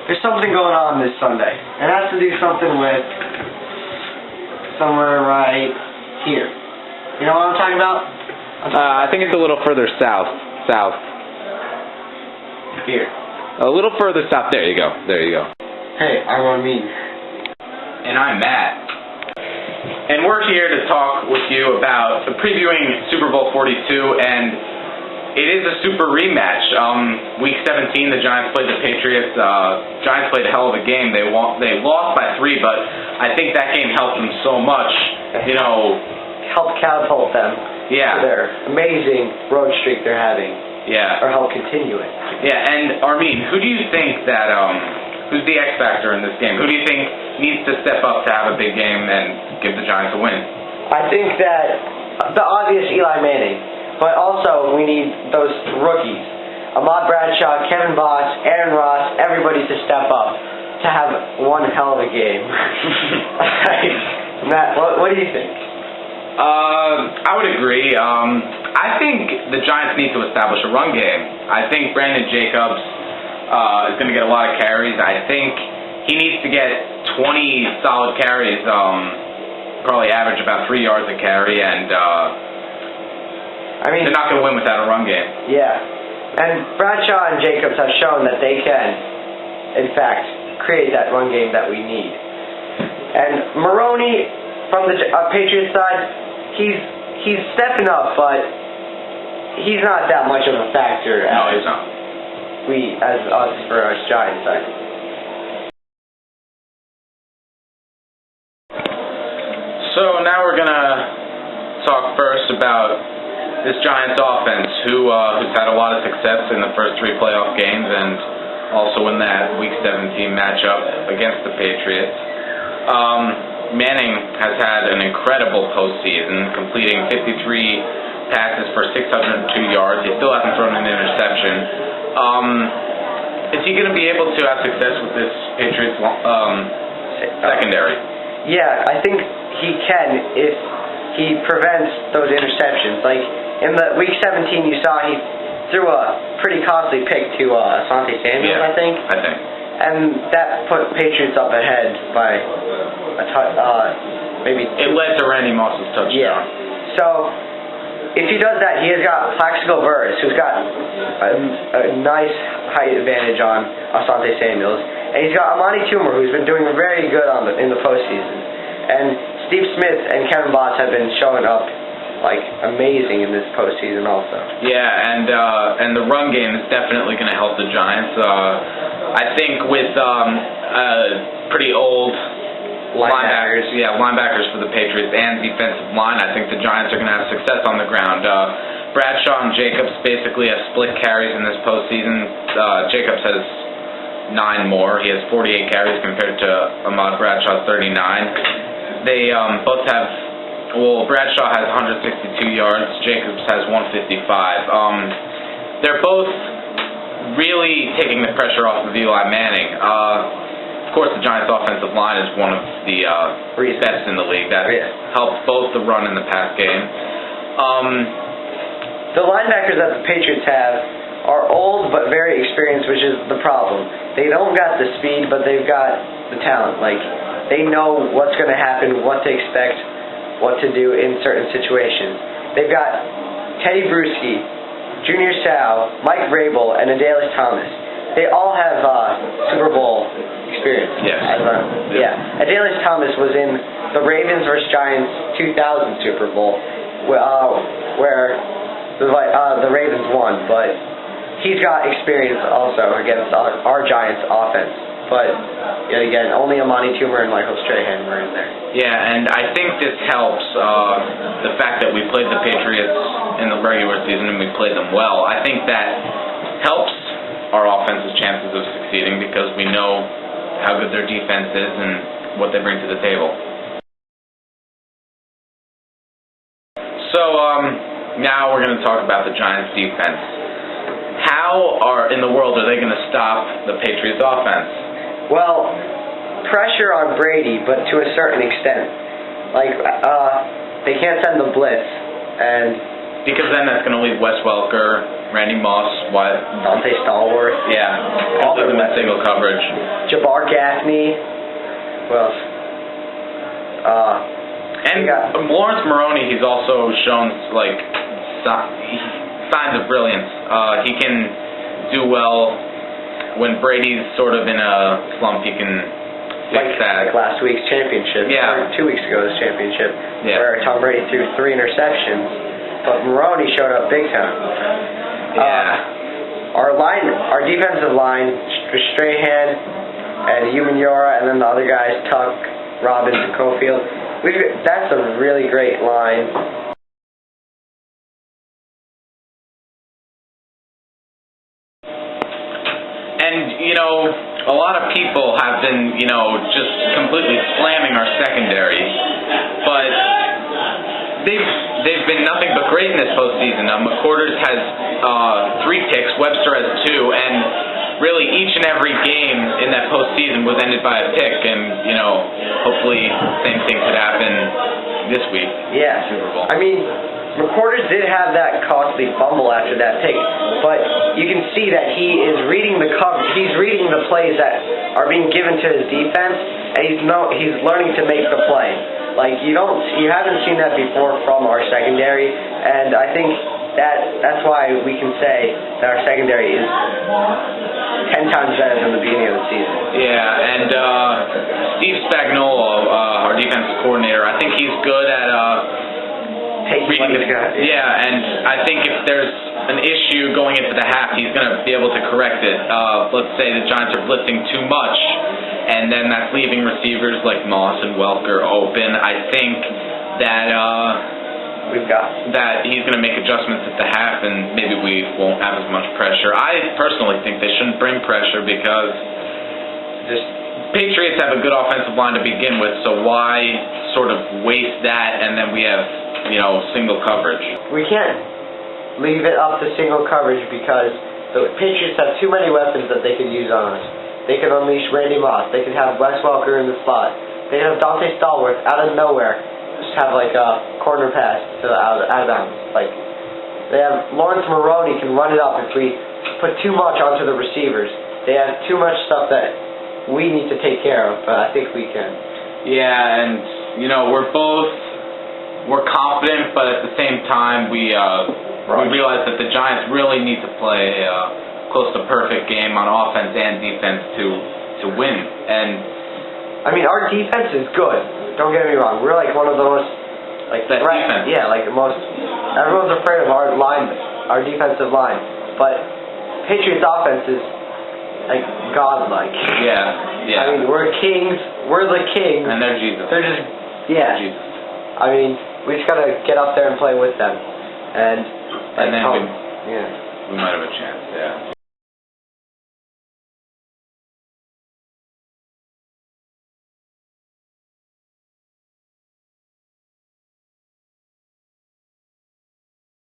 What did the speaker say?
there's something going on this Sunday. It has to do something with somewhere right here. You know what I'm talking about? I think it's a little further south. Here. A little further south. There you go. Hey, I'm Amin. And I'm Matt. And we're here to talk with you about previewing Super Bowl 42, and it is a super rematch. Week 17, the Giants played the Patriots. Giants played a hell of a game. They lost by 3, but I think that game helped them so much. Helped catapult them. Yeah. To their amazing road streak they're having. Yeah. Or help continue it. Yeah, and Armin, who do you think that who's the X factor in this game? Who do you think needs to step up to have a big game and give the Giants a win? I think that the obvious Eli Manning, but also we need those rookies. Ahmad Bradshaw, Kevin Boss, Aaron Ross, everybody to step up to have one hell of a game. Matt, what do you think? I would agree. I think the Giants need to establish a run game. I think Brandon Jacobs is going to get a lot of carries. I think he needs to get 20 solid carries, probably average about 3 yards a carry, and they're not going to win without a run game. Yeah, and Bradshaw and Jacobs have shown that they can, in fact, create that run game that we need. And Maroney, from the Patriots side, he's stepping up, but he's not that much of a factor. No, he's not. For us Giants side. So now we're gonna talk first about this Giants offense, who's had a lot of success in the first 3 playoff games, and also in that Week 17 matchup against the Patriots. Manning has had an incredible postseason, completing 53 passes for 602 yards. He still hasn't thrown an interception. Is he going to be able to have success with this Patriots secondary? Yeah, I think he can if he prevents those interceptions. Like in the Week 17, you saw he threw a pretty costly pick to Asante Samuel, yeah, I think. And that put Patriots up ahead by maybe 2. It led to Randy Moss's touchdown. Yeah. So if he does that, he has got Plaxico Burress, who's got a nice height advantage on Asante Samuels, and he's got Amani Toomer, who's been doing very good in the postseason. And Steve Smith and Kevin Boss have been showing up like amazing in this postseason also. Yeah, and the run game is definitely going to help the Giants. I think with pretty old linebackers for the Patriots and defensive line, I think the Giants are going to have success on the ground. Bradshaw and Jacobs basically have split carries in this postseason. Jacobs has 9 more. He has 48 carries compared to Ahmad Bradshaw's 39. They both have, Bradshaw has 162 yards. Jacobs has 155. They're both really taking the pressure off of Eli Manning. Of course, the Giants' offensive line is one of the best in the league. That helps both the run and the pass game. The linebackers that the Patriots have are old but very experienced, which is the problem. They don't got the speed, but they've got the talent. Like, they know what's going to happen, what to expect, what to do in certain situations. They've got Teddy Bruschi, Junior Seau, Mike Vrabel, and Adalius Thomas. They all have Super Bowl experience. Yes. Adalius Thomas was in the Ravens vs. Giants 2000 Super Bowl, where the Ravens won, but he's got experience also against our Giants offense. But yet again, only Amani Toomer and Michael Strahan were in there. Yeah, and I think this helps the fact that we played the Patriots in the regular season and we played them well. I think that helps our offense's chances of succeeding because we know how good their defense is and what they bring to the table. So now we're going to talk about the Giants' defense. How in the world are they going to stop the Patriots' offense? Well, pressure on Brady, but to a certain extent. Like, they can't send the blitz, and because then that's going to leave Wes Welker Randy Moss, Dante Stallworth. Yeah, All all of them in weapons. single coverage. Jabbar Gaffney. Who else? And we got- Lawrence Maroney, he's also shown signs of brilliance. He can do well when Brady's sort of in a slump. He can fix that. Like last week's championship. Yeah. Or 2 weeks ago's championship. Yeah. Where Tom Brady threw 3 interceptions. But Maroney showed up big time. Yeah. Our defensive line was Strahan and Yora, and then the other guys, Tuck, Robbins, and Cofield. That's a really great line. And, a lot of people have been, just completely slamming our secondary. But they've been nothing but great in this postseason. McQuarters has 3 picks, Webster has 2, and really each and every game in that postseason was ended by a pick. And, hopefully same thing could happen this week. Yeah. Super Bowl. I mean, McQuarters did have that costly fumble after that pick, but you can see that he is reading he's reading the plays that are being given to his defense, and he's learning to make the play. Like you haven't seen that before from our secondary, and I think that's why we can say that our secondary is 10 times better than the beginning of the season. Yeah, and Steve Spagnuolo, our defensive coordinator, I think he's good at reading the guy. Yeah, and I think if there's an issue going into the half, he's going to be able to correct it. Let's say the Giants are blitzing too much, and then that's leaving receivers like Moss and Welker open. I think that he's going to make adjustments at the half, and maybe we won't have as much pressure. I personally think they shouldn't bring pressure because the Patriots have a good offensive line to begin with, so why sort of waste that and then we have, single coverage? We can't leave it up to single coverage because the Patriots have too many weapons that they can use on us. They can unleash Randy Moss. They can have Wes Welker in the slot. They can have Dante Stallworth out of nowhere. Just have like a corner pass to out of bounds. Like they have Lawrence Maroney can run it up if we put too much onto the receivers. They have too much stuff that we need to take care of, but I think we can. Yeah, and we're confident, but at the same time we realize that the Giants really need to play close to perfect game on offense and defense to win. And I mean, our defense is good. Don't get me wrong. We're like one of the most best defense. Yeah, like the most. Everyone's afraid of our defensive line, but Patriots offense is like godlike. Yeah. I mean, we're kings. We're the kings. And they're Jesus. They're just Jesus. I mean, we just gotta get up there and play with them, and then we we might have a chance. Yeah.